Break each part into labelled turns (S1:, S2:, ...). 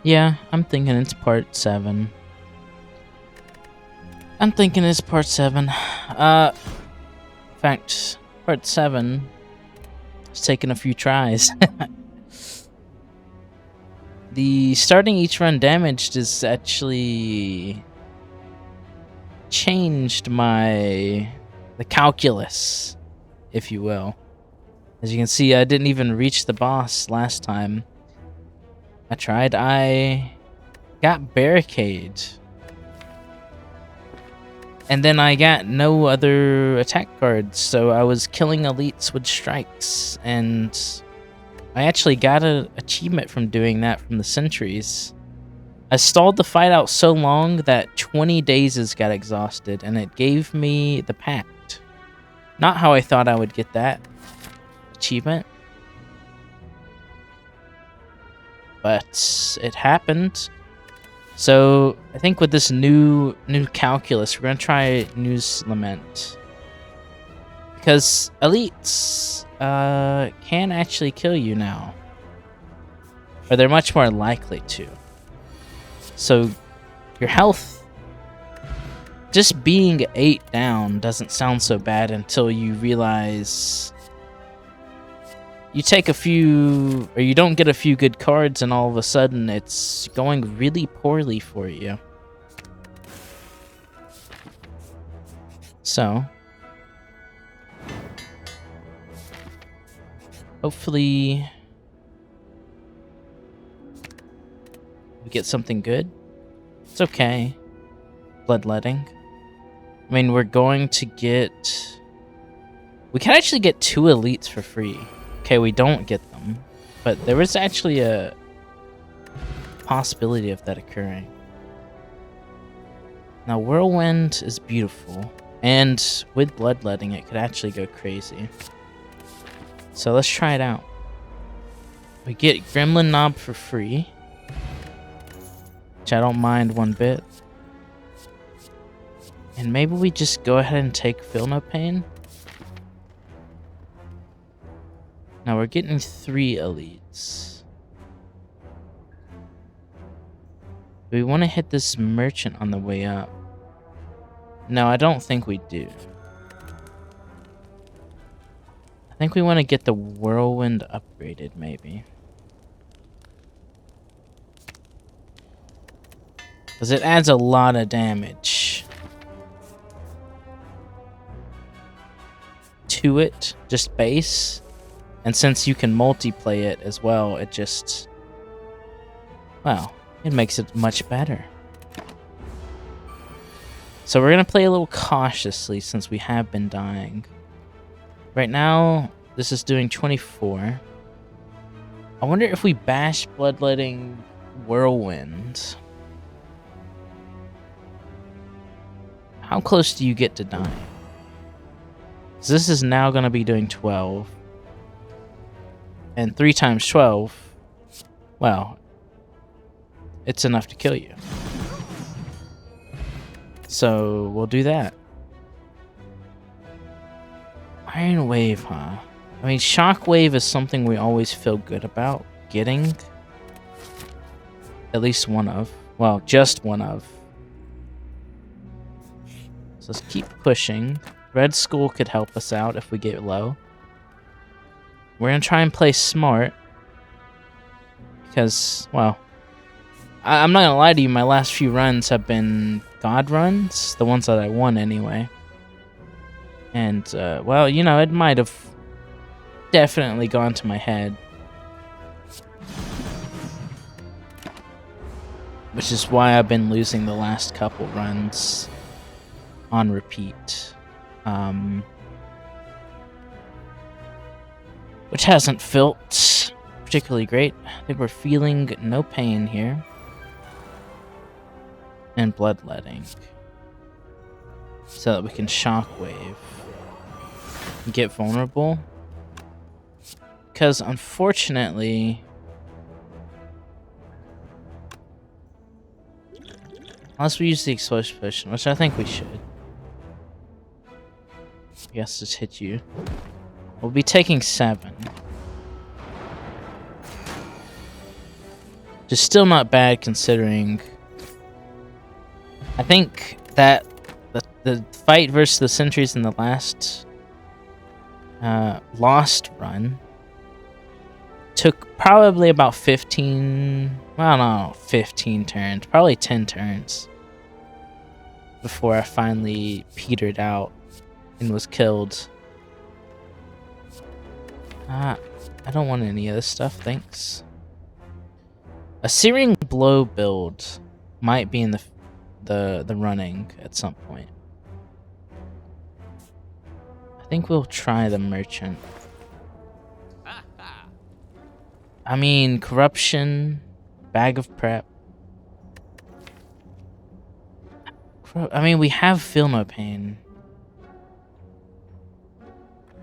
S1: Yeah, I'm thinking it's part 7. I'm thinking it's part 7. In fact, part 7 has taken a few tries. The starting each run damaged is actually changed the calculus, if you will. As you can see, I didn't even reach the boss last time I tried. I got barricade. And then I got no other attack cards, so I was killing elites with strikes, and I actually got an achievement from doing that from the sentries. I stalled the fight out so long that 20 dazes got exhausted, and it gave me the pact. Not how I thought I would get that achievement, but it happened. So I think with this new calculus, we're gonna try News Lament, because elites can actually kill you now, or they're much more likely to. So your health, just being 8 down doesn't sound so bad until you realize you take a few, or you don't get a few good cards, and all of a sudden it's going really poorly for you. So hopefully we get something good. It's okay. Bloodletting. I mean, we're going to get... We can actually get 2 elites for free. Okay, we don't get them, but there is actually a possibility of that occurring. Now, Whirlwind is beautiful, and with Bloodletting, it could actually go crazy. So let's try it out. We get Gremlin Knob for free, which I don't mind one bit. And maybe we just go ahead and take Feel No Pain. Now we're getting 3 elites. Do we want to hit this merchant on the way up? No, I don't think we do. I think we want to get the Whirlwind upgraded, maybe. Because it adds a lot of damage to it, just base. And since you can multiplay it as well, it just... Well, it makes it much better. So we're going to play a little cautiously since we have been dying. Right now, this is doing 24. I wonder if we bash Bloodletting Whirlwind. How close do you get to dying? So this is now going to be doing 12. And 3 times 12, well, it's enough to kill you. So we'll do that. Iron Wave, huh? I mean, Shockwave is something we always feel good about getting. At least one of. Well, just one of. So let's keep pushing. Red Skull could help us out if we get low. We're going to try and play smart. Because, well, I'm not going to lie to you, my last few runs have been God runs. The ones that I won, anyway. And, well, you know, it might have definitely gone to my head. Which is why I've been losing the last couple runs on repeat. Which hasn't felt particularly great. I think we're feeling no pain here. And Bloodletting. So that we can Shockwave. And get vulnerable. Because unfortunately... Unless we use the Explosive Potion, which I think we should. I guess just hit you. We'll be taking 7. Just still not bad considering. I think that the fight versus the sentries in the last Lost run took probably about 15, well, no, 15 turns, probably 10 turns before I finally petered out and was killed. I don't want any of this stuff, thanks. A Searing Blow build might be in the running at some point. I think we'll try the Merchant. I mean, Corruption, Bag of Prep. I mean, we have Feel No Pain.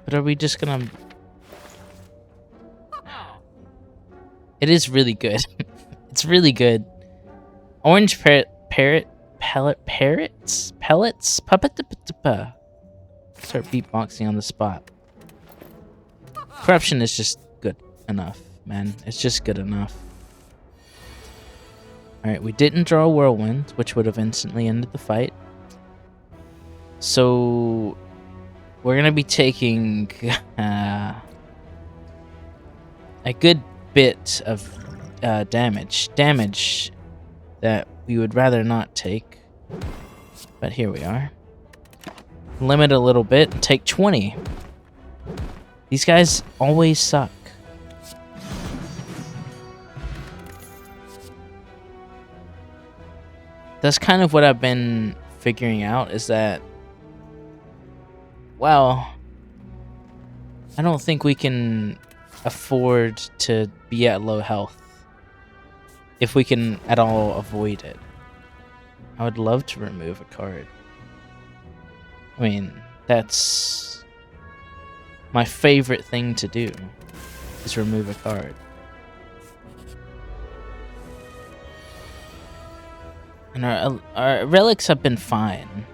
S1: But are we just gonna... It is really good. It's really good. Orange Pellets? Puppet? Start beatboxing on the spot. Corruption is just good enough, man. It's just good enough. Alright, we didn't draw a Whirlwind, which would have instantly ended the fight. So... we're gonna be taking a good bit of damage that we would rather not take, but here we are. Limit a little bit and take 20. These guys always suck. That's kind of what I've been figuring out, is that, well, I don't think we can afford to be at low health if we can at all avoid it. I would love to remove a card. I mean, that's my favorite thing to do, is remove a card. And our relics have been fine.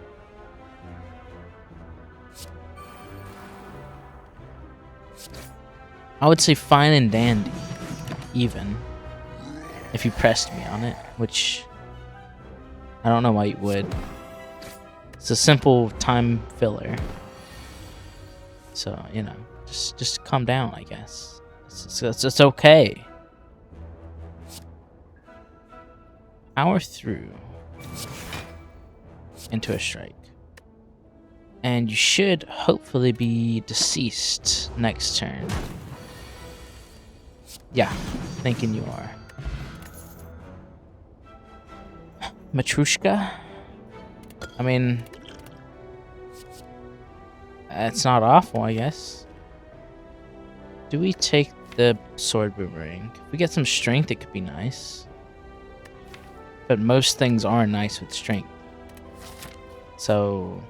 S1: I would say fine and dandy, even, if you pressed me on it, which I don't know why you would. It's a simple time filler. So, you know, just calm down, I guess. It's okay. Power through into a strike. And you should hopefully be deceased next turn. Yeah, thinking you are. Matrushka? I mean, it's not awful, I guess. Do we take the sword boomerang? If we get some strength, it could be nice. But most things are nice with strength. So,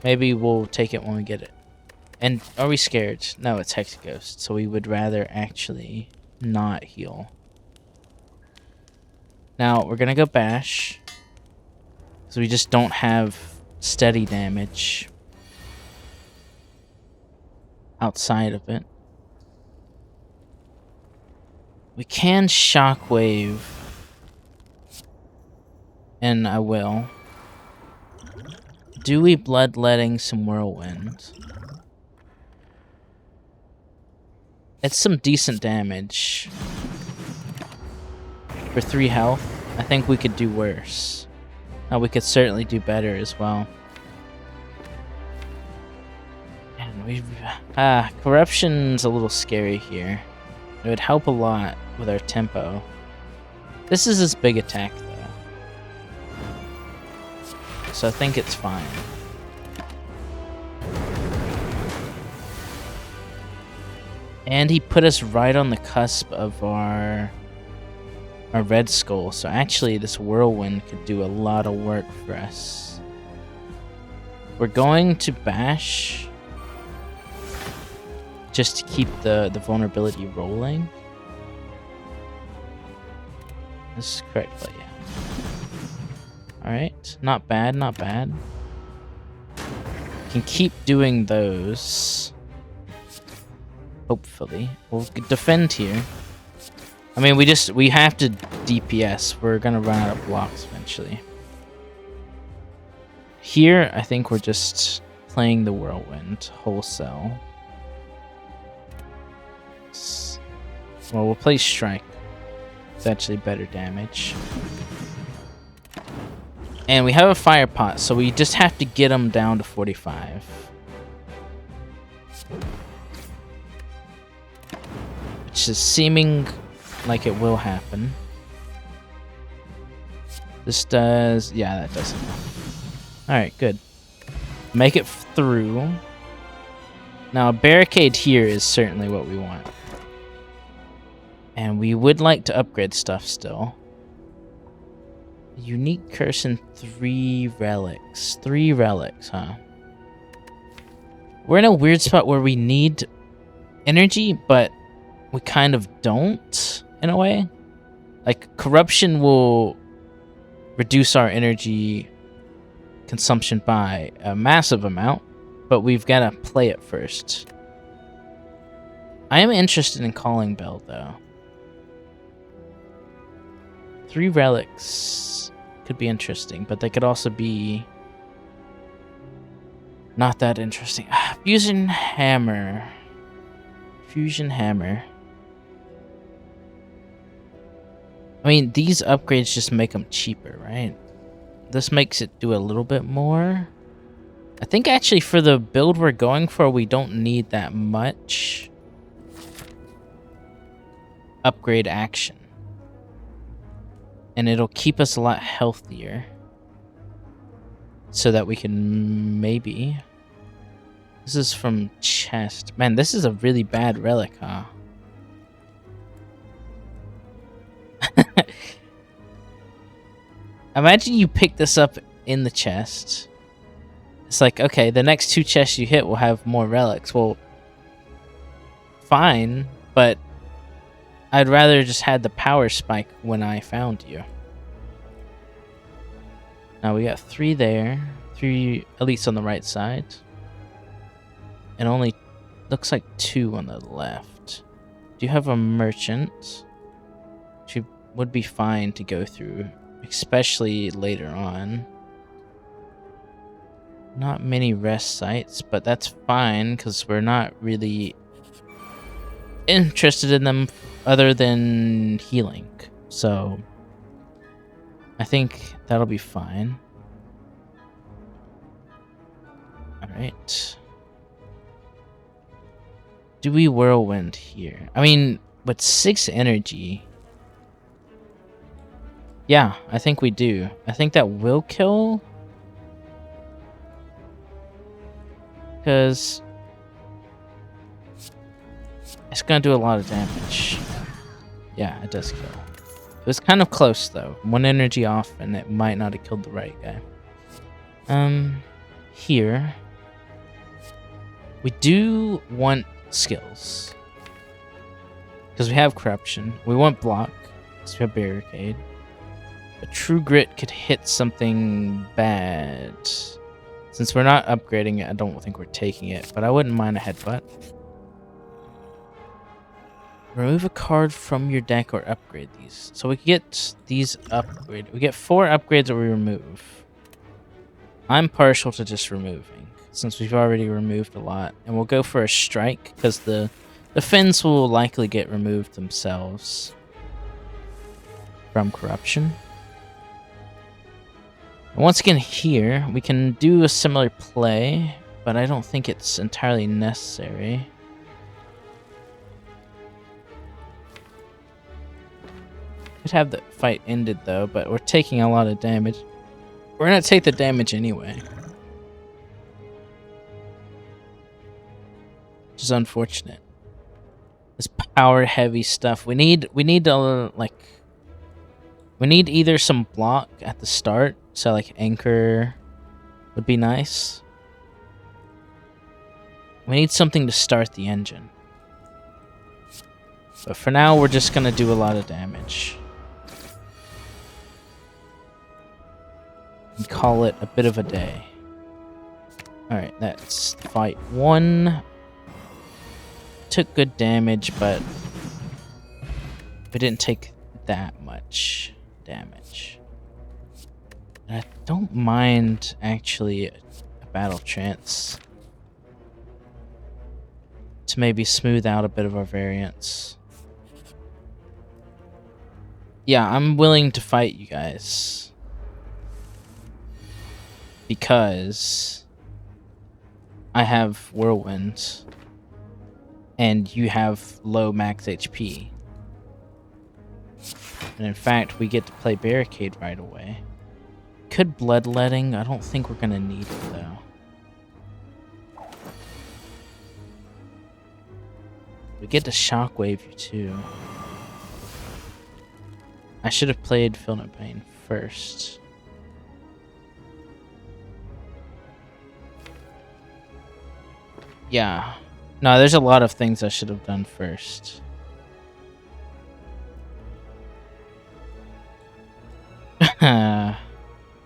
S1: maybe we'll take it when we get it. And are we scared? No, it's Hex Ghost, so we would rather actually not heal. Now, we're gonna go Bash. So we just don't have steady damage outside of it. We can Shockwave. And I will. Do we Bloodletting some Whirlwind? It's some decent damage. For 3 health, I think we could do worse. We could certainly do better as well. And Corruption's a little scary here. It would help a lot with our tempo. This is his big attack, though. So I think it's fine. And he put us right on the cusp of our Red Skull, so actually this Whirlwind could do a lot of work for us. We're going to Bash just to keep the vulnerability rolling. This is correct play, yeah. Alright, not bad, not bad. Can keep doing those. Hopefully. We'll defend here. I mean, we have to DPS. We're gonna run out of blocks eventually. Here, I think we're just playing the whirlwind wholesale. Well, we'll play strike. It's actually better damage. And we have a fire pot, so we just have to get them down to 45. Which is seeming like it will happen. This does... yeah, that does enough. Alright, good. Make it through. Now, a barricade here is certainly what we want. And we would like to upgrade stuff still. Unique curse and 3 relics. 3 relics, huh? We're in a weird spot where we need energy, but we kind of don't, in a way. Like, corruption will reduce our energy consumption by a massive amount, but we've got to play it first. I am interested in Calling Bell, though. 3 relics could be interesting, but they could also be not that interesting. Fusion Hammer. Fusion Hammer. I mean, these upgrades just make them cheaper, right? This makes it do a little bit more. I think actually for the build we're going for, we don't need that much upgrade action. And it'll keep us a lot healthier. So that we can maybe... This is from chest. Man, this is a really bad relic, huh? Imagine you pick this up in the chest. It's like, okay, the next 2 chests you hit will have more relics. Well, fine, but I'd rather just had the power spike when I found you. Now we got 3 there. 3 elites on the right side. And only looks like 2 on the left. Do you have a merchant? Which would be fine to go through, especially later on. Not many rest sites, but that's fine because we're not really interested in them other than healing. So I think that'll be fine. Alright. Do we whirlwind here? I mean, with 6 energy... yeah, I think we do. I think that will kill. Because it's going to do a lot of damage. Yeah, it does kill. It was kind of close, though. 1 energy off, and it might not have killed the right guy. Here. We do want skills. Because we have corruption. We want block. Because we have barricade. A true grit could hit something bad. Since we're not upgrading it, I don't think we're taking it. But I wouldn't mind a headbutt. Remove a card from your deck or upgrade these. So we can get these upgraded. We get 4 upgrades that we remove. I'm partial to just removing, since we've already removed a lot. And we'll go for a strike, because the fins will likely get removed themselves from corruption. And once again here, we can do a similar play, but I don't think it's entirely necessary. Could have the fight ended though, but we're taking a lot of damage. We're gonna take the damage anyway, which is unfortunate. This power heavy stuff. We need to we need either some block at the start, so like anchor would be nice. We need something to start the engine. But for now, we're just gonna do a lot of damage. And call it a bit of a day. Alright, that's fight 1. Took good damage, but We didn't take that much damage. And I don't mind, actually, a battle trance to maybe smooth out a bit of our variance. Yeah, I'm willing to fight you guys. Because I have Whirlwind. And you have low max HP. And in fact, we get to play Barricade right away. Could Bloodletting? I don't think we're going to need it, though. We get to Shockwave you, too. I should have played Feel No Pain first. Yeah. No, there's a lot of things I should have done first.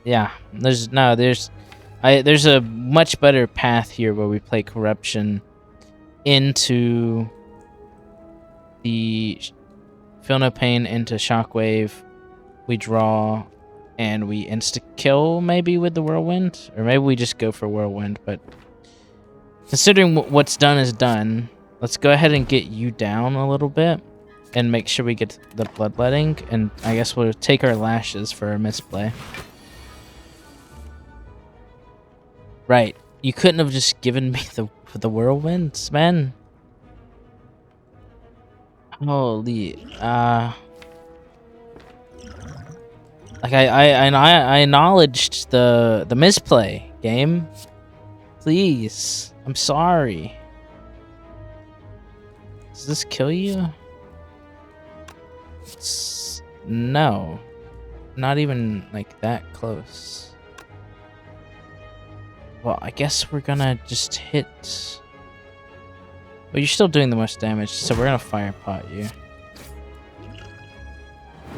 S1: Yeah. There's a much better path here where we play Corruption into the Feel No Pain into Shockwave. We draw and we insta-kill maybe with the Whirlwind, or maybe we just go for Whirlwind, but considering what's done is done, let's go ahead and get you down a little bit and make sure we get the Bloodletting, and I guess we'll take our lashes for a misplay. Right. You couldn't have just given me the Whirlwinds, man. Holy, like I acknowledged the misplay, game. Please, I'm sorry. Does this kill you? No, not even like that close. Well, I guess we're gonna just hit. Well, you're still doing the most damage, so we're gonna fire pot you.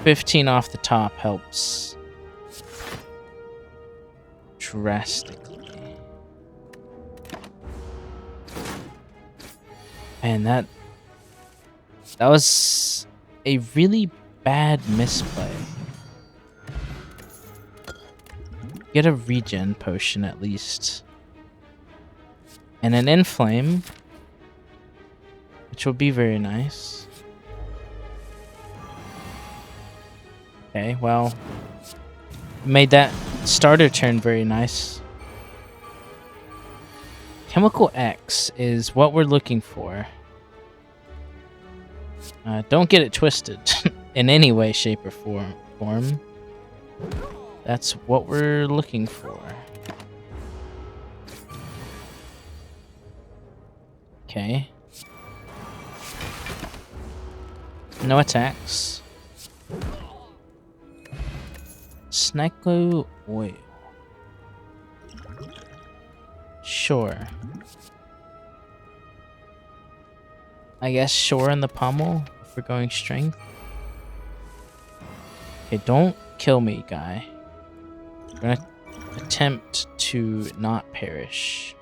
S1: 15 off the top helps drastically. And that was a really bad misplay. Get a regen potion at least. And an inflame, which will be very nice. Okay, well, made that starter turn very nice. Chemical X is what we're looking for. Don't get it twisted in any way, shape, or form. That's what we're looking for. Okay. No attacks. Sneclo oil. Sure. I guess sure in the pommel if we're going strength. Okay, don't kill me, guy. We're gonna attempt to not perish.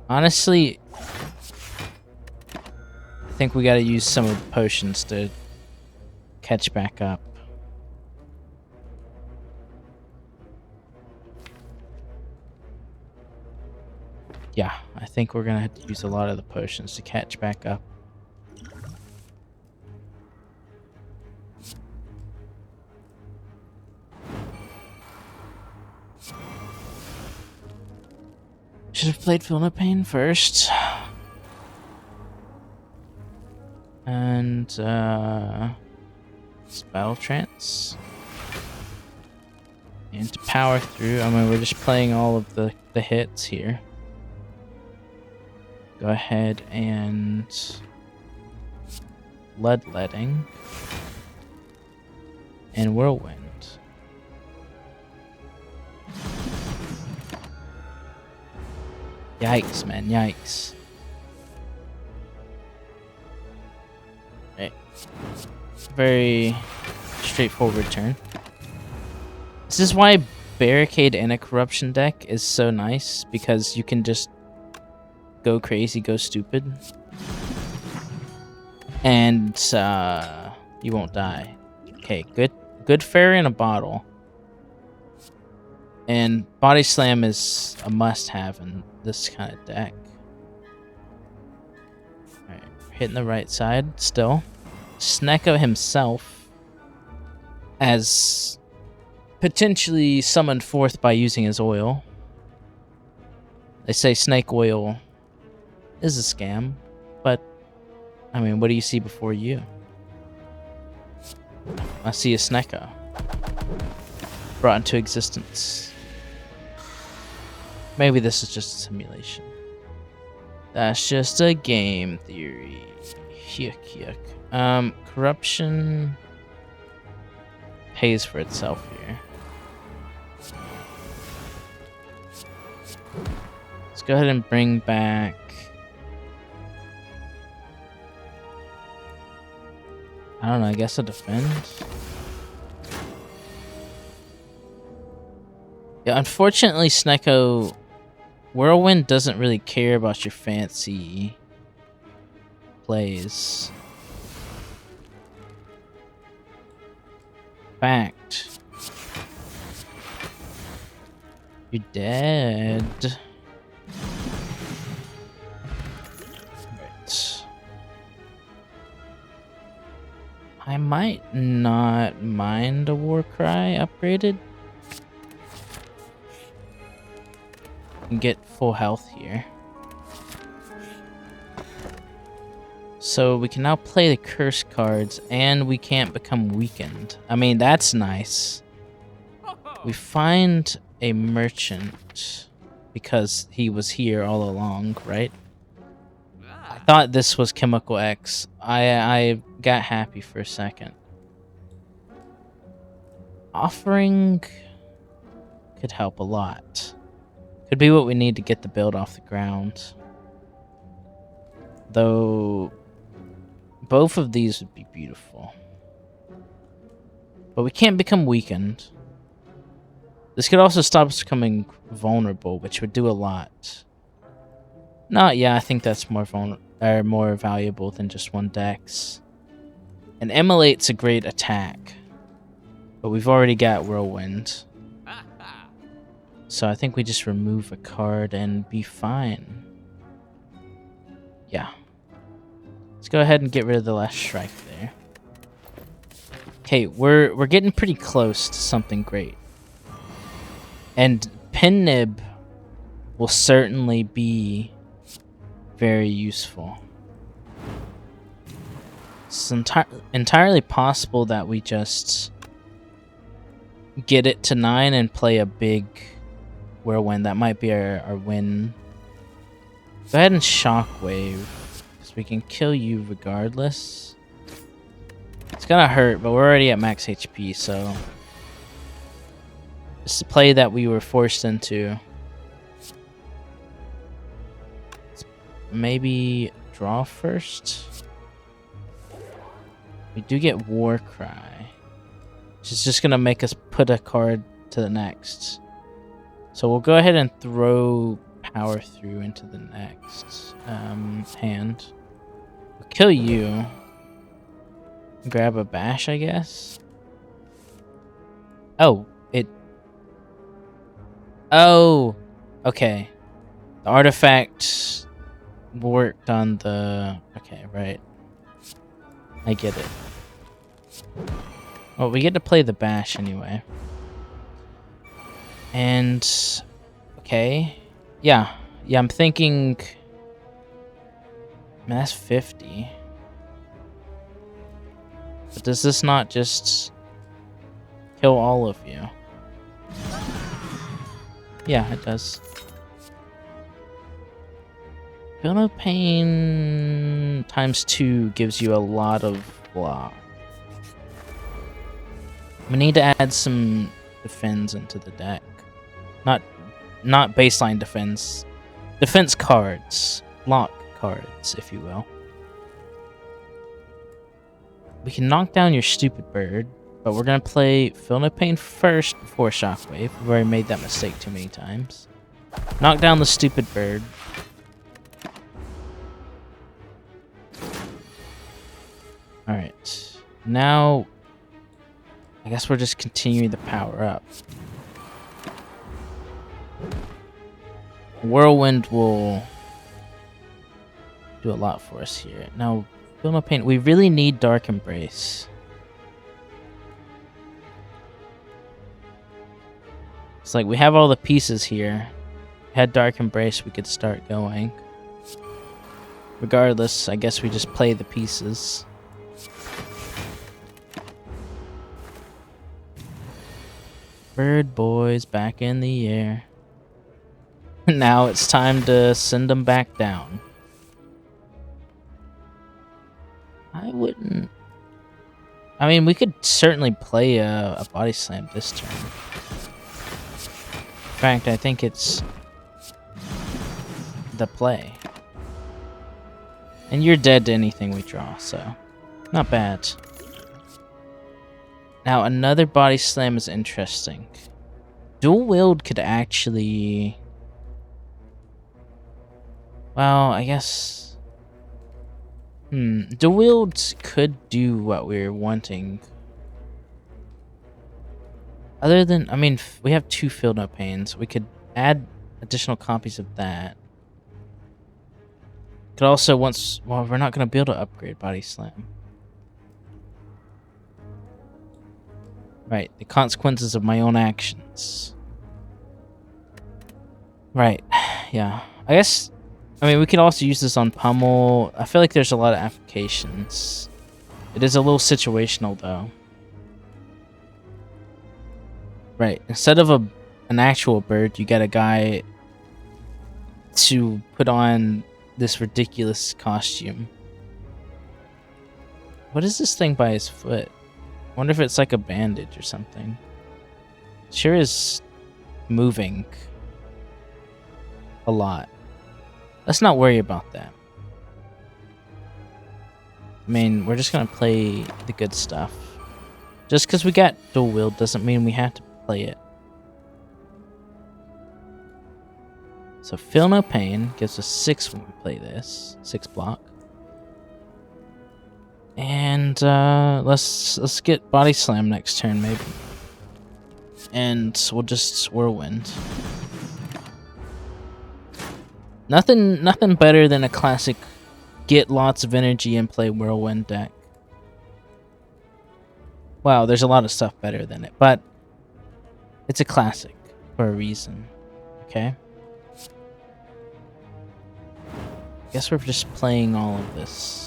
S1: Honestly, I think we gotta use some of the potions to catch back up. Yeah, I think we're gonna have to use a lot of the potions to catch back up. Should have played Feel No Pain first. And, Battle Trance. And to power through, I mean, we're just playing all of the hits here. Go ahead and Bloodletting and Whirlwind. Yikes, man, yikes. Right. Very straightforward turn. This is why Barricade in a Corruption deck is so nice, because you can just go crazy, go stupid. And you won't die. Okay, good fairy in a bottle. And Body Slam is a must-have in this kind of deck. Alright, hitting the right side still. Snecko himself as potentially summoned forth by using his oil. They say snake oil is a scam, but I mean, what do you see before you? I see a Snecko brought into existence. Maybe this is just a simulation. That's just a game theory. Yuck, yuck. Corruption pays for itself here. Let's go ahead and bring back... I don't know, I guess I'll defend. Yeah, unfortunately, Snecko... Whirlwind doesn't really care about your fancy plays. Fact. You're dead. Right. I might not mind a Warcry upgraded. And get full health here. So we can now play the curse cards and we can't become weakened. I mean, that's nice. We find a merchant because he was here all along, right? I thought this was Chemical X. I got happy for a second. Offering could help a lot. Could be what we need to get the build off the ground. Though, both of these would be beautiful. But we can't become weakened. This could also stop us becoming vulnerable, which would do a lot. Yeah, I think that's more valuable than just one dex. And Immolate's a great attack. But we've already got Whirlwind. So I think we just remove a card and be fine. Yeah. Let's go ahead and get rid of the last strike there. Okay, we're getting pretty close to something great. And Pin Nib will certainly be very useful. It's entirely possible that we just get it to 9 and play a big Whirlwind. That might be our win. Go ahead and Shockwave, because we can kill you regardless. It's gonna hurt, but we're already at max HP, so it's the play that we were forced into. Maybe draw first. We do get Warcry, which is just gonna make us put a card to the next. So we'll go ahead and throw Power Through into the next hand. We'll kill you. Grab a Bash, I guess. Oh, Oh, okay. The artifact worked on the... Okay, right. I get it. Well, we get to play the Bash anyway. And... Okay. Yeah, I'm thinking... Man, that's 50. But does this not just kill all of you? Yeah, it does. Feel No Pain times 2 gives you a lot of block. We need to add some defense into the deck. Not baseline defense. Defense cards. Block cards, if you will. We can knock down your stupid bird, but we're going to play Feel No Pain first before Shockwave. We've already made that mistake too many times. Knock down the stupid bird. Now, I guess we're just continuing to power up. Whirlwind will do a lot for us here. Now, feel no pain. We really need Dark Embrace. It's like we have all the pieces here. Had Dark Embrace, we could start going. Regardless, I guess we just play the pieces. Bird boys back in the air. Now it's time to send them back down. I wouldn't... I mean, we could certainly play a body slam this turn. In fact, I think it's the play. And you're dead to anything we draw, so not bad. Now, another body slam is interesting. Dual wield could actually... Well, I guess... Dual wield could do what we're wanting. Other than... I mean, we have 2 Feel No Pains. We could add additional copies of that. Could also once... Well, we're not going to be able to upgrade body slam. Right, the consequences of my own actions. Right, yeah. I guess, I mean, we could also use this on Pummel. I feel like there's a lot of applications. It is a little situational, though. Right, instead of an actual bird, you get a guy to put on this ridiculous costume. What is this thing by his foot? I wonder if it's like a bandage or something. Sure is moving a lot. Let's not worry about that. I mean, we're just gonna play the good stuff. Just because we got dual wield doesn't mean we have to play it. So Feel No Pain gives us 6 when we play this. 6 block. And let's get body slam next turn maybe. And we'll just whirlwind. Nothing better than a classic get lots of energy and play whirlwind deck. Wow, there's a lot of stuff better than it, but it's a classic for a reason. Okay? Guess we're just playing all of this.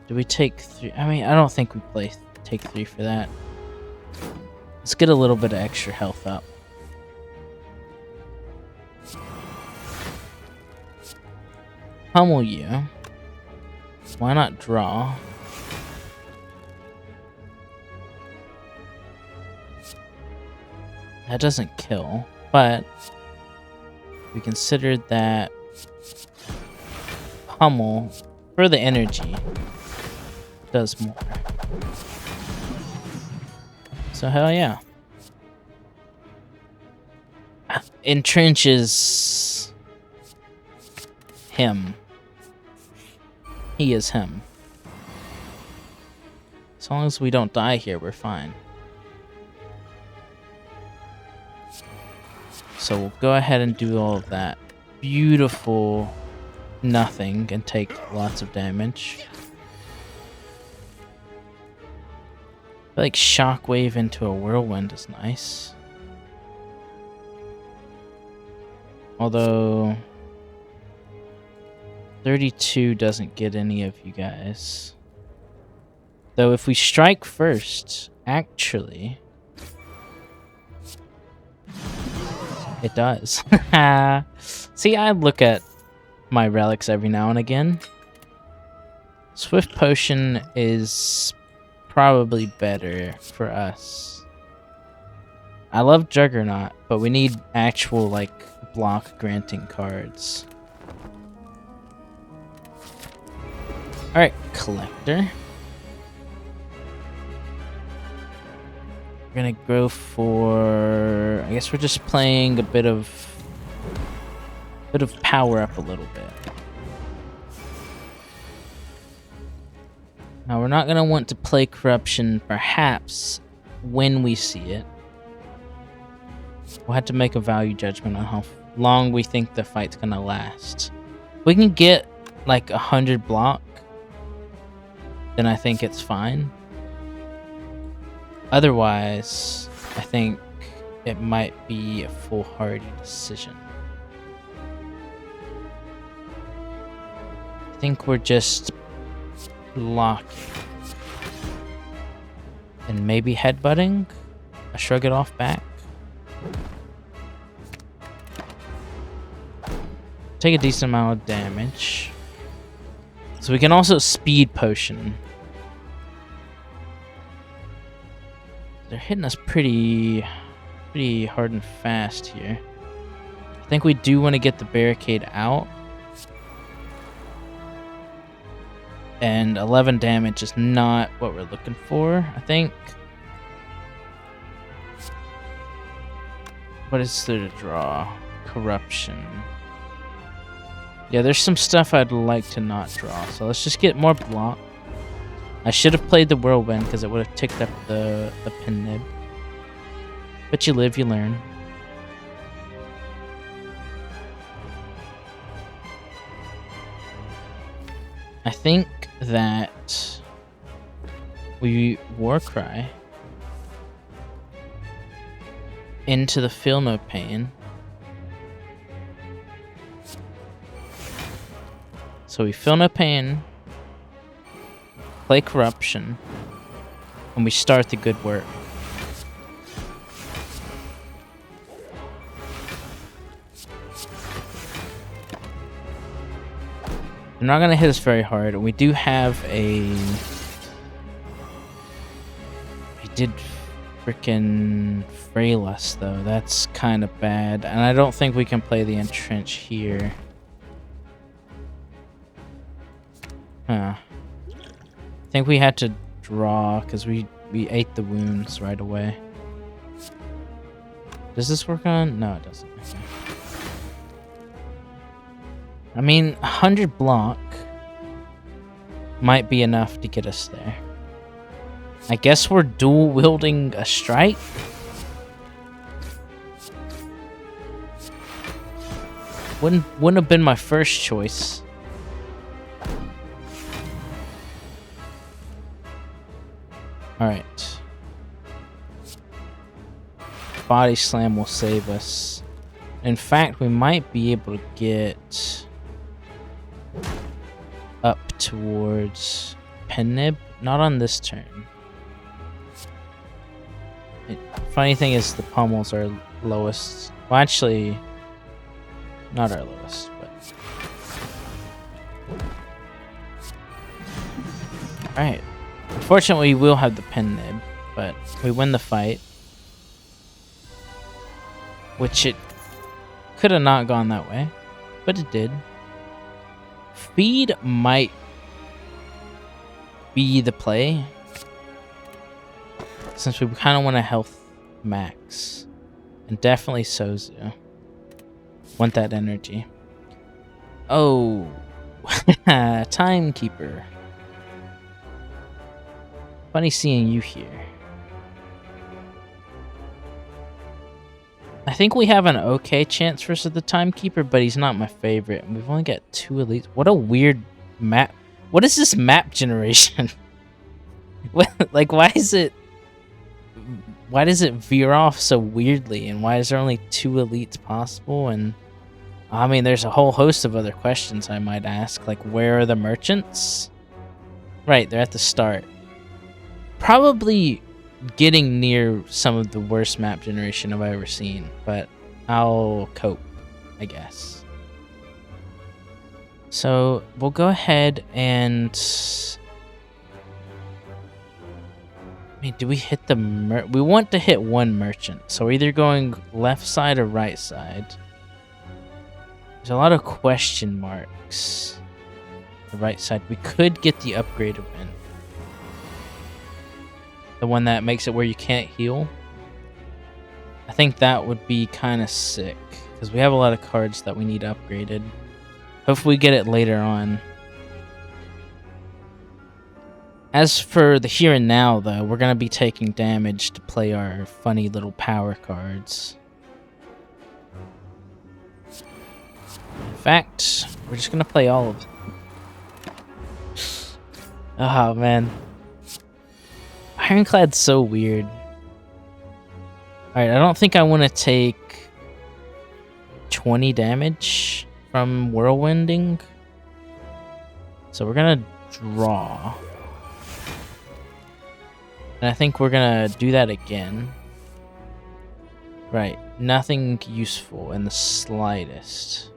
S1: Do we take 3? I mean, I don't think we take 3 for that. Let's get a little bit of extra health up. Pummel you. Why not draw? That doesn't kill, but we considered that Pummel for the energy does more. So hell yeah. Entrenches him. He is him. As long as we don't die here, we're fine. So we'll go ahead and do all of that. Beautiful nothing and take lots of damage. I feel like shockwave into a whirlwind is nice. Although 32 doesn't get any of you guys. Though if we strike first, actually, it does. See, I look at my relics every now and again. Swift Potion is probably better for us. I love Juggernaut, but we need actual, like, block granting cards. Alright, Collector. We're gonna go for... I guess we're just playing a bit of power up a little bit. Now, we're not going to want to play corruption, perhaps, when we see it. We'll have to make a value judgment on how long we think the fight's going to last. If we can get, like, 100 block, then I think it's fine. Otherwise, I think it might be a foolhardy decision. I think we're just blocking. And maybe headbutting? I shrug it off back. Take a decent amount of damage. So we can also speed potion. They're hitting us pretty hard and fast here. I think we do want to get the barricade out. And 11 damage is not what we're looking for, I think. What is there to draw? Corruption. Yeah, there's some stuff I'd like to not draw. So let's just get more block. I should have played the whirlwind because it would have ticked up the pin nib. But you live, you learn. I think that we Warcry into the Feel No Pain. So we Feel No Pain, play Corruption, and we start the good work. They're not going to hit us very hard. We do have a... We did frickin' frail us, though. That's kind of bad. And I don't think we can play the Entrench here. Huh. I think we had to draw, because we ate the wounds right away. Does this work on? No, it doesn't. Okay. I mean, 100 block might be enough to get us there. I guess we're dual wielding a strike. Wouldn't have been my first choice. All right. Body slam will save us. In fact, we might be able to get up towards Pen Nib. Not on this turn. Funny thing is the pommels are lowest. Well, actually, not our lowest, but... Alright. Unfortunately, we will have the Pen Nib, but we win the fight. Which it could have not gone that way, but it did. Feed might be the play, since we kind of want a health max. And definitely Sozu. Want that energy. Oh, Timekeeper. Funny seeing you here. I think we have an okay chance versus the Timekeeper, but he's not my favorite. And we've only got 2 elites. What a weird map. What is this map generation? Like, why does it veer off so weirdly? And why is there only 2 elites possible? And I mean, there's a whole host of other questions I might ask. Like, where are the merchants? Right, they're at the start. Probably getting near some of the worst map generation I've ever seen, but I'll cope, I guess. So we'll go ahead and... I mean, do we hit the we want to hit 1 merchant, so we're either going left side or right side. There's a lot of question marks. The right side. We could get the upgrade event. The one that makes it where you can't heal. I think that would be kind of sick, because we have a lot of cards that we need upgraded. Hopefully we get it later on. As for the here and now, though, we're going to be taking damage to play our funny little power cards. In fact, we're just going to play all of them. Oh, man. Ironclad's so weird. Alright, I don't think I want to take 20 damage from whirlwinding. So we're going to draw. And I think we're going to do that again. Right, nothing useful in the slightest.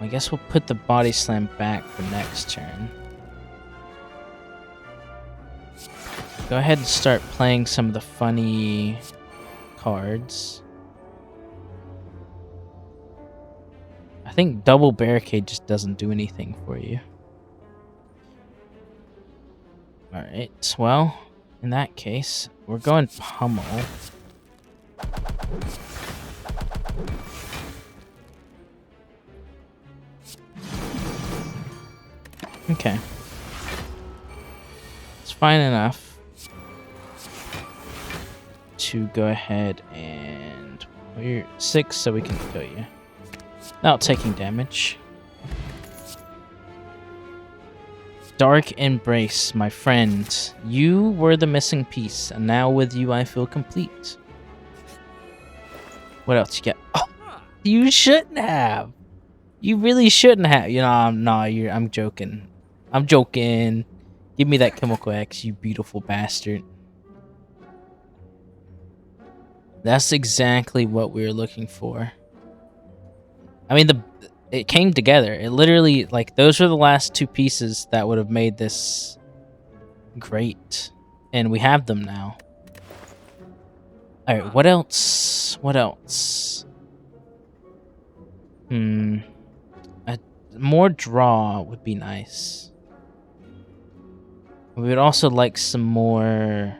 S1: I guess we'll put the body slam back for next turn. Go ahead and start playing some of the funny cards. I think double barricade just doesn't do anything for you. Alright, well, in that case, we're going pummel. Okay. It's fine enough to go ahead and... Well, you're 6, so we can kill you. Without taking damage. Dark Embrace, my friend. You were the missing piece, and now with you I feel complete. What else you get? Oh, you shouldn't have. You really shouldn't have. You know, I'm joking. I'm joking. Give me that Chemical X, you beautiful bastard. That's exactly what we were looking for. I mean, it came together. It literally, like, those were the last 2 pieces that would have made this great. And we have them now. Alright, what else? What else? More draw would be nice. We would also like some more...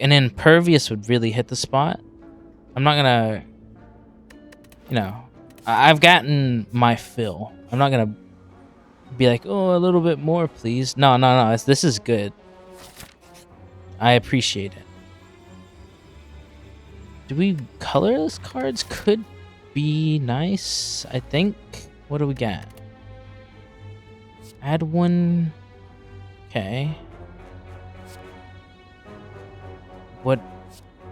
S1: An Impervious would really hit the spot. I'm not gonna... You know, I've gotten my fill. I'm not gonna be like, oh, a little bit more, please. No. This is good. I appreciate it. Do we colorless cards? Could be nice, I think. What do we got? Add 1. Okay. What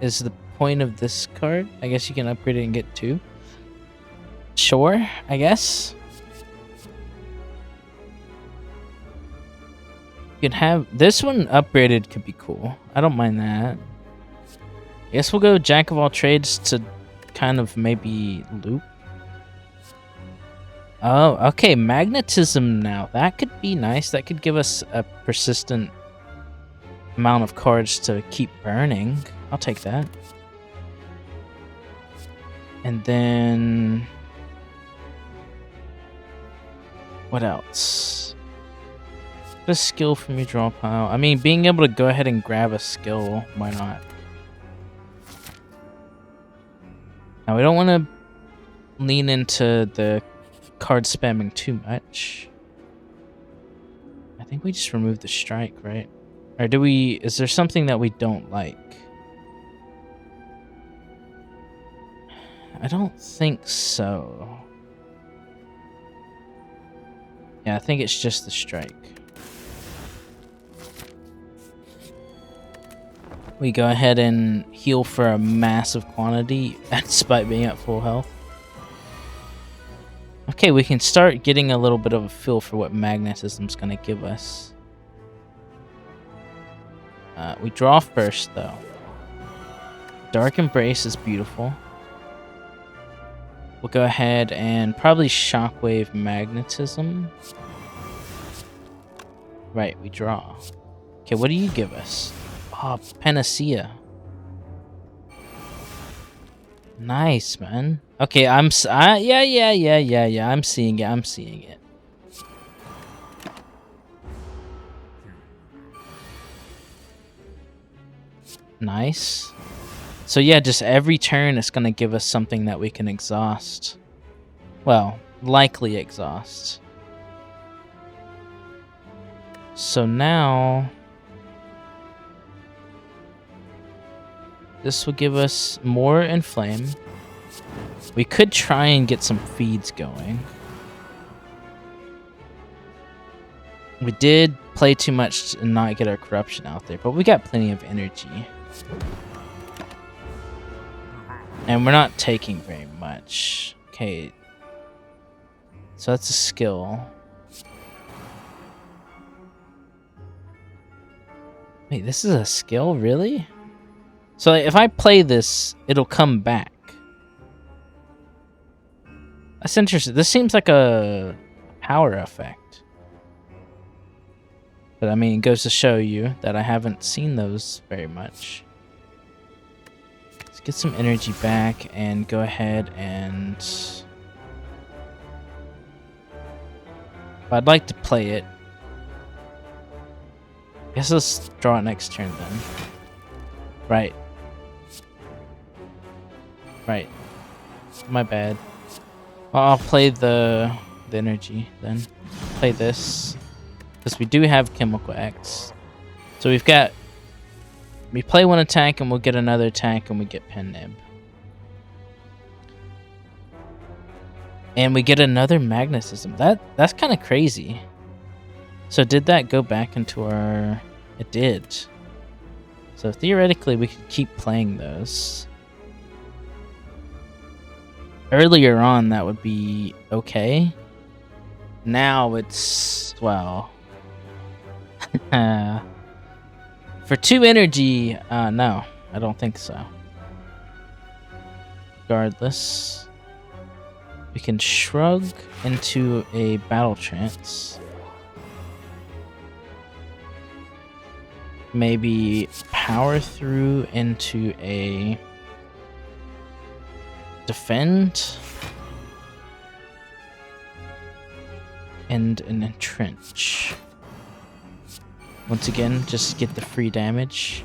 S1: is the point of this card? I guess you can upgrade it and get 2. Sure, I guess. You could have this one upgraded, could be cool. I don't mind that. I guess we'll go Jack of all trades to kind of maybe loop. Oh, okay, magnetism now. That could be nice. That could give us a persistent amount of cards to keep burning. I'll take that. And then... What else? A skill from your draw pile. I mean, being able to go ahead and grab a skill, why not? Now, we don't want to lean into the card spamming too much. I think we just remove the strike, right? Or do we... Is there something that we don't like? I don't think so. Yeah, I think it's just the strike. We go ahead and heal for a massive quantity despite being at full health. Okay, we can start getting a little bit of a feel for what magnetism's gonna give us. We draw first, though. Dark Embrace is beautiful. We'll go ahead and probably Shockwave Magnetism. Right, we draw. Okay, what do you give us? Oh, Panacea. Nice, man. Okay, yeah, I'm seeing it. Nice. So yeah, just every turn it's gonna give us something that we can exhaust. Well, likely exhaust. So now this will give us more inflame. We could try and get some feeds going. We did play too much and not get our corruption out there, but we got plenty of energy. And we're not taking very much. Okay. So that's a skill. Wait, this is a skill? Really? So like, if I play this, it'll come back. That's interesting. This seems like a power effect. But I mean, it goes to show you that I haven't seen those very much. Let's get some energy back and go ahead and... I'd like to play it. I guess let's draw it next turn then. Right. Right. My bad. Well, I'll play the energy then. Play this. Because we do have Chemical X. So we've got... We play one attack and we'll get another attack and we get Pen Nib. And we get another Magnetism. That's kind of crazy. So did that go back into our... It did. So theoretically we could keep playing those. Earlier on that would be okay. Now it's... Well... For 2 energy, no. I don't think so. Regardless... We can shrug into a battle trance. Maybe power through into a defend. And an entrench. Once again, just get the free damage.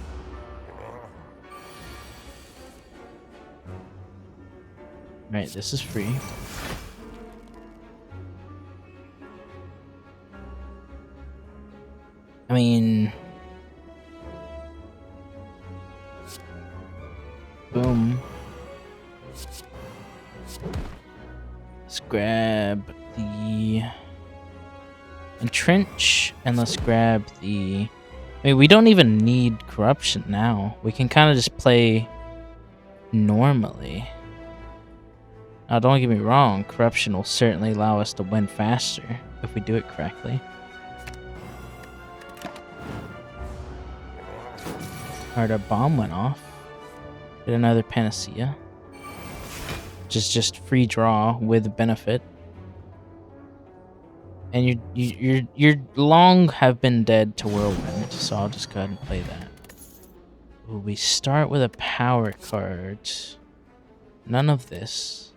S1: Right, this is free. I mean... Boom. Let's grab the... Entrench, and let's grab the... I mean, we don't even need corruption now. We can kind of just play normally. Now, don't get me wrong, corruption will certainly allow us to win faster if we do it correctly. Alright, our bomb went off. Get another Panacea. Which is just free draw with benefit. And you're long have been dead to Whirlwind, so I'll just go ahead and play that. Ooh, we start with a power card. None of this.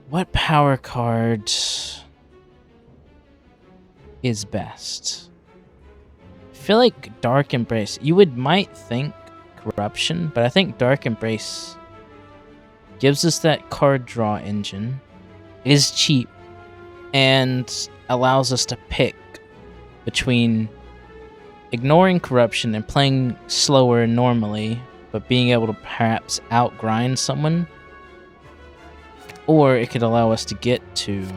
S1: What power card is best? I feel like Dark Embrace. You might think Corruption, but I think Dark Embrace gives us that card draw engine, is cheap, and allows us to pick between ignoring Corruption and playing slower normally, but being able to perhaps outgrind someone. Or it could allow us to get to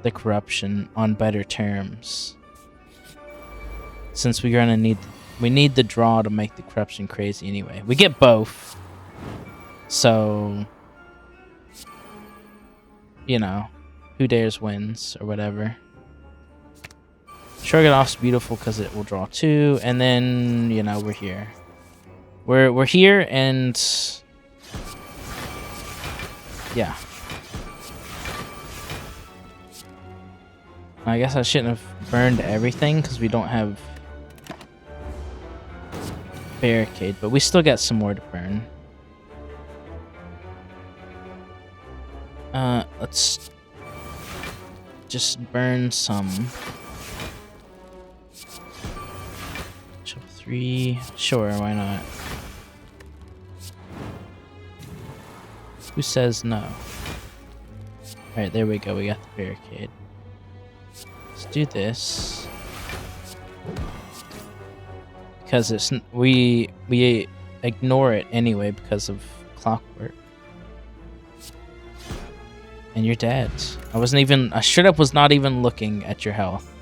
S1: the Corruption on better terms. Since we're gonna need the draw to make the Corruption crazy anyway. We get both. So, you know, who dares wins or whatever. Shrug it off's beautiful because it will draw 2, and then, you know, we're here. We're here, and yeah. I guess I shouldn't have burned everything because we don't have barricade, but we still got some more to burn. Let's just burn some. Chill 3, sure, why not? Who says no? Alright, there we go, we got the barricade. Let's do this. Because it's we ignore it anyway because of clockwork. And you're dead. I straight up was not even looking at your health.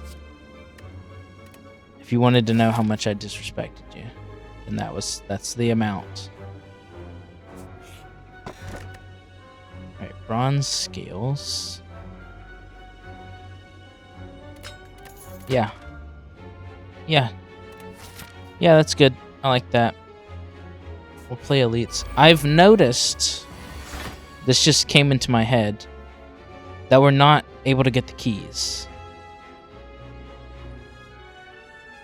S1: If you wanted to know how much I disrespected you, then that's the amount. Alright, bronze scales. Yeah. Yeah. Yeah, that's good. I like that. We'll play elites. I've noticed, this just came into my head, that we're not able to get the keys.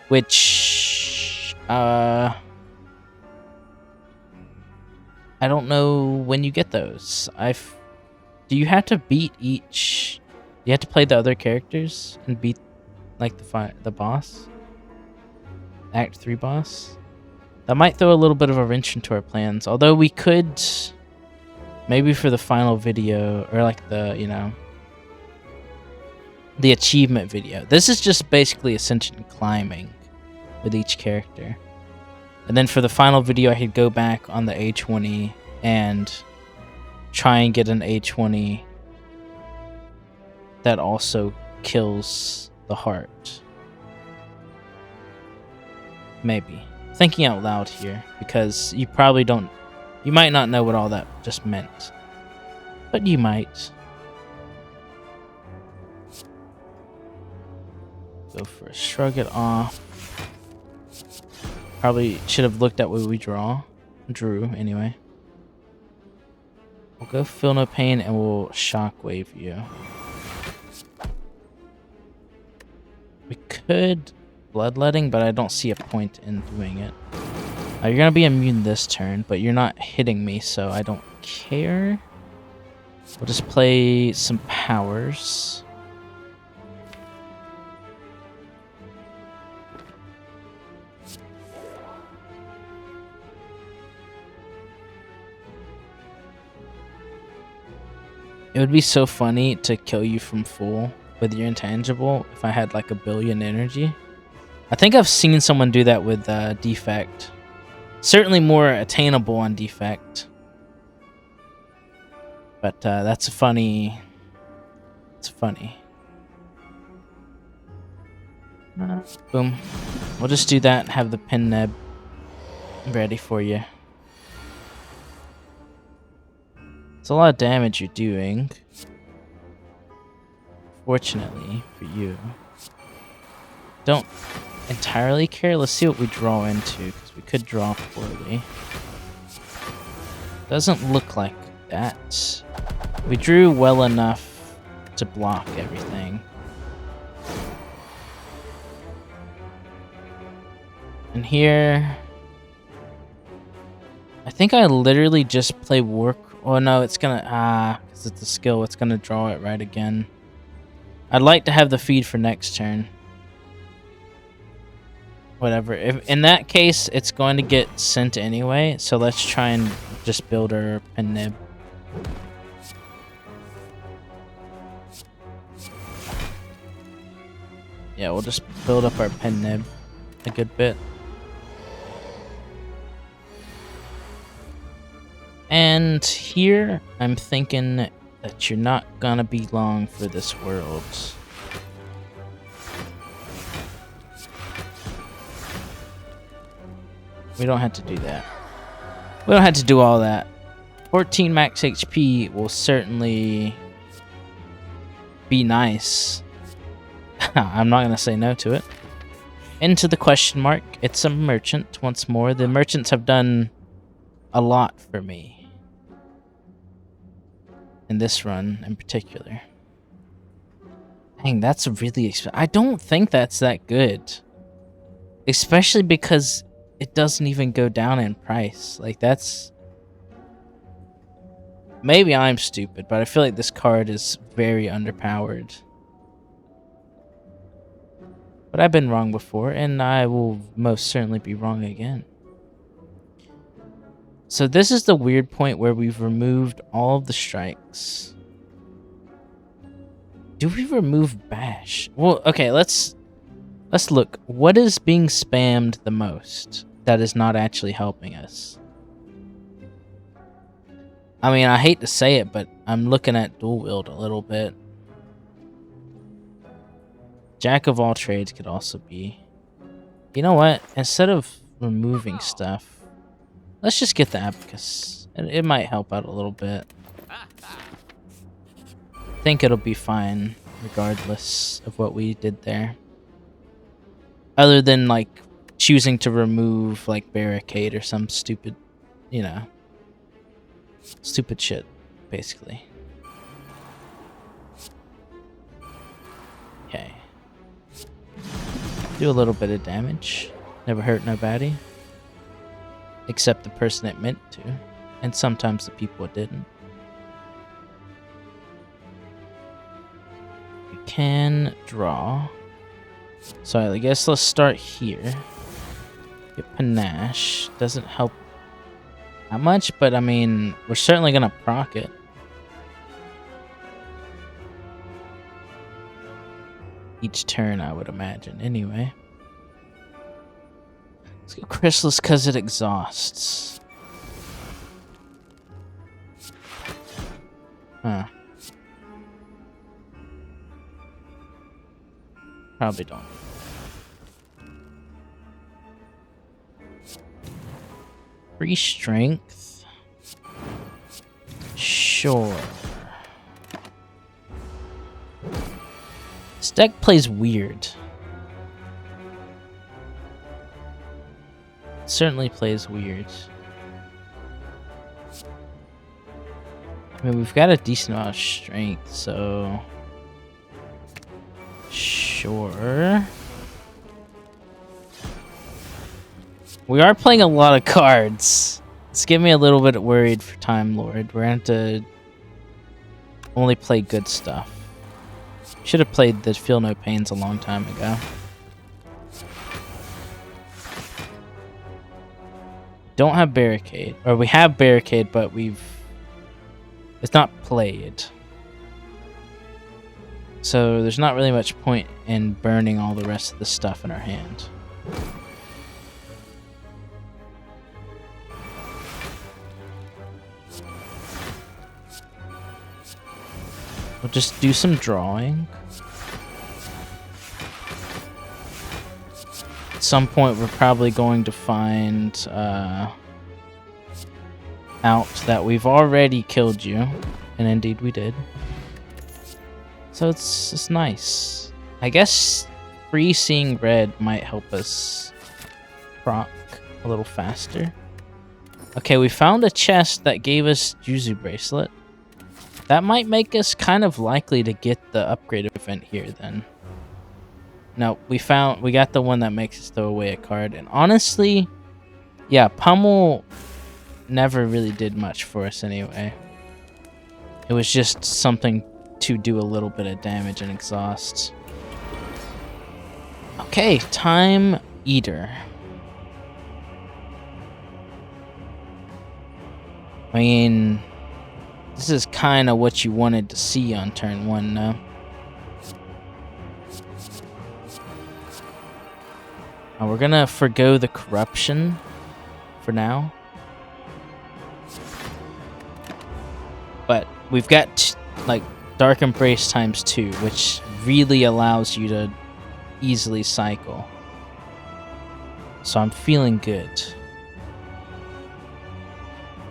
S1: Which, I don't know when you get those. Do you have to beat each? You have to play the other characters and beat, like, the boss? Act 3 boss? That might throw a little bit of a wrench into our plans. Although we could, maybe for the final video, or like the achievement video. This is just basically Ascension climbing with each character. And then for the final video, I could go back on the A20 and try and get an A20 that also kills the heart. Maybe. Thinking out loud here, because you might not know what all that just meant. But you might. Go for a shrug it off. Probably should have looked at what we drew anyway. We'll go feel no pain and we'll shockwave you. We could bloodletting, but I don't see a point in doing it. You're gonna be immune this turn, but you're not hitting me, so I don't care. We'll just play some powers. It would be so funny to kill you from full with your intangible if I had like 1 billion energy. I think I've seen someone do that with defect. Certainly more attainable on defect. But that's funny. It's funny. Boom. We'll just do that and have the pin neb ready for you. It's a lot of damage you're doing. Fortunately for you. Don't entirely care. Let's see what we draw into, because we could draw poorly. Doesn't look like that. We drew well enough to block everything. And here, I think I literally just play work. Oh no, it's gonna, because it's a skill, it's gonna draw it right again. I'd like to have the feed for next turn. Whatever. If in that case, it's going to get sent anyway, so let's try and just build our pin nib. Yeah, we'll just build up our pin nib a good bit. And here, I'm thinking that you're not gonna be long for this world. We don't have to do that. We don't have to do all that. 14 max HP will certainly be nice. I'm not gonna say no to it. Into the question mark. It's a merchant once more. The merchants have done a lot for me. In this run in particular. Dang, that's really expensive. I don't think that's that good. Especially because it doesn't even go down in price. Like, that's... Maybe I'm stupid, but I feel like this card is very underpowered. But I've been wrong before, and I will most certainly be wrong again. So this is the weird point where we've removed all of the strikes. Do we remove bash? Well, okay, let's look. What is being spammed the most that is not actually helping us? I mean, I hate to say it, but I'm looking at dual wield a little bit. Jack of all trades could also be. You know what? Instead of removing stuff, let's just get the abacus. It might help out a little bit. I think it'll be fine regardless of what we did there. Other than like choosing to remove like barricade or some stupid, you know, stupid shit, basically. Okay. Do a little bit of damage. Never hurt nobody. Except the person it meant to. And sometimes the people it didn't. We can draw. So I guess let's start here. Get panache. Doesn't help that much, but I mean, we're certainly gonna proc it. Each turn, I would imagine, anyway. Let's go Chrysalis because it exhausts. Huh. Probably don't. Free strength. Sure. This deck plays weird. It certainly plays weird. I mean, we've got a decent amount of strength, so... Sure. We are playing a lot of cards. It's getting me a little bit worried for Time Lord. We're going to only play good stuff. Should have played the Feel No Pains a long time ago. Don't have Barricade. Or we have Barricade, but it's not played. So there's not really much point in burning all the rest of the stuff in our hand. We'll just do some drawing. At some point we're probably going to find out that we've already killed you. And indeed we did. So it's nice. I guess free seeing red might help us proc a little faster. Okay, we found a chest that gave us Juzu Bracelet. That might make us kind of likely to get the upgrade event here then. No, we got the one that makes us throw away a card. And honestly, yeah, Pummel never really did much for us anyway. It was just something to do a little bit of damage and exhaust. Okay, Time Eater. I mean, this is kind of what you wanted to see on turn 1, no? Now we're gonna forgo the corruption for now. But we've got, like, Dark Embrace ×2, which really allows you to easily cycle. So I'm feeling good.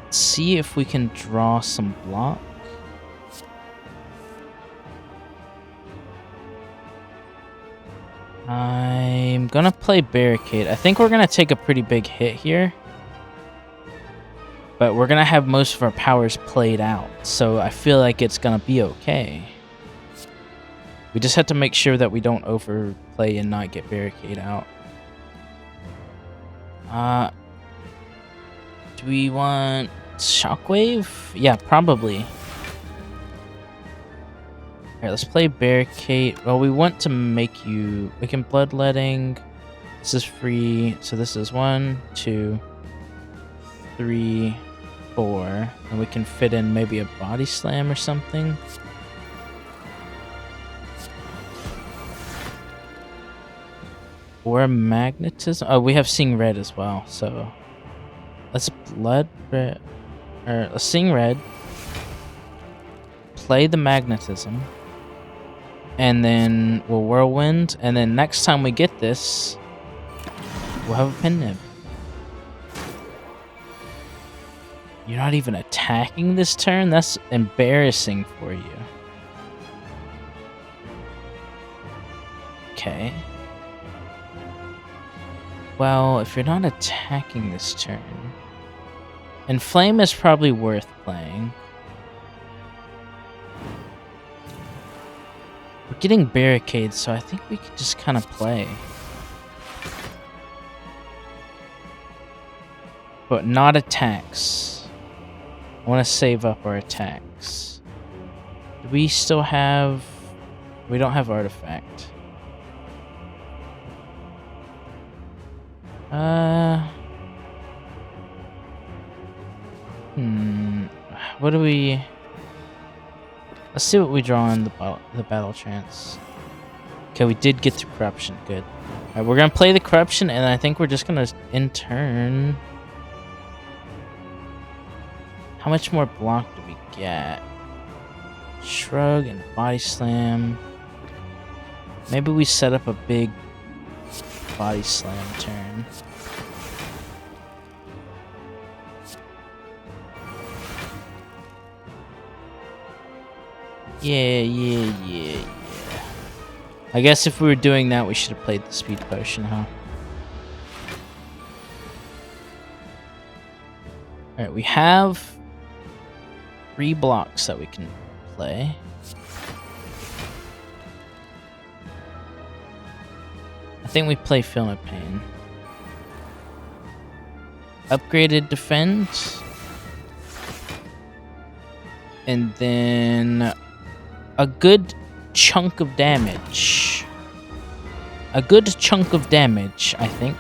S1: Let's see if we can draw some block. I'm gonna play Barricade. I think we're gonna take a pretty big hit here. But we're gonna have most of our powers played out, so I feel like it's gonna be okay. We just have to make sure that we don't overplay and not get Barricade out. Do we want Shockwave? Yeah, probably. Alright, let's play Barricade. Well, we want to make you... We can Bloodletting. This is free. So this is 1, 2, 3, 4. And we can fit in maybe a Body Slam or something. or magnetism. Oh, we have seeing red as well. So let's blood red, or let's seeing red. Play the magnetism, and then we'll whirlwind. And then next time we get this, we'll have a pin nib. You're not even attacking this turn? That's embarrassing for you. Okay. Well, if you're not attacking this turn... And Flame is probably worth playing. We're getting barricades, so I think we could just kind of play. But not attacks. I want to save up our attacks. Do we still have... We don't have artifact. What do we... Let's see what we draw in the battle trance. Okay, we did get through corruption. Good. Alright, we're gonna play the corruption, and I think we're just gonna in turn... How much more block do we get? Shrug and body slam. Maybe we set up a big body slam turn. Yeah. I guess if we were doing that, we should have played the speed potion, huh? Alright, we have 3 blocks that we can play. I think we play Feel No Pain. Upgraded defend. And then a good chunk of damage. A good chunk of damage, I think.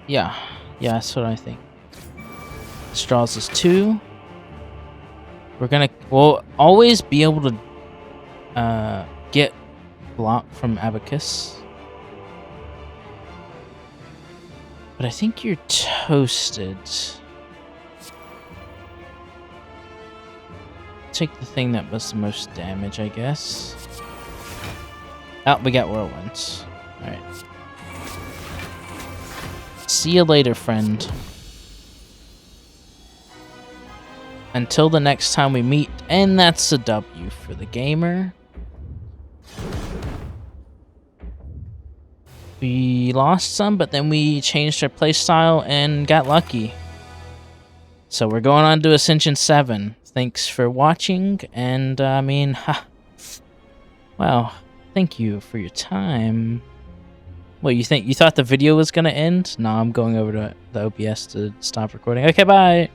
S1: Yeah, that's what I think. This draws us 2. We'll always be able to get block from Abacus. But I think you're toasted. Take the thing that does the most damage, I guess. Oh, we got whirlwinds. Alright. See you later, friend. Until the next time we meet, and that's a W for the gamer. We lost some, but then we changed our playstyle and got lucky. So we're going on to Ascension 7. Thanks for watching, and wow, thank you for your time. What, you thought the video was gonna end? No, I'm going over to the OBS to stop recording. Okay, bye!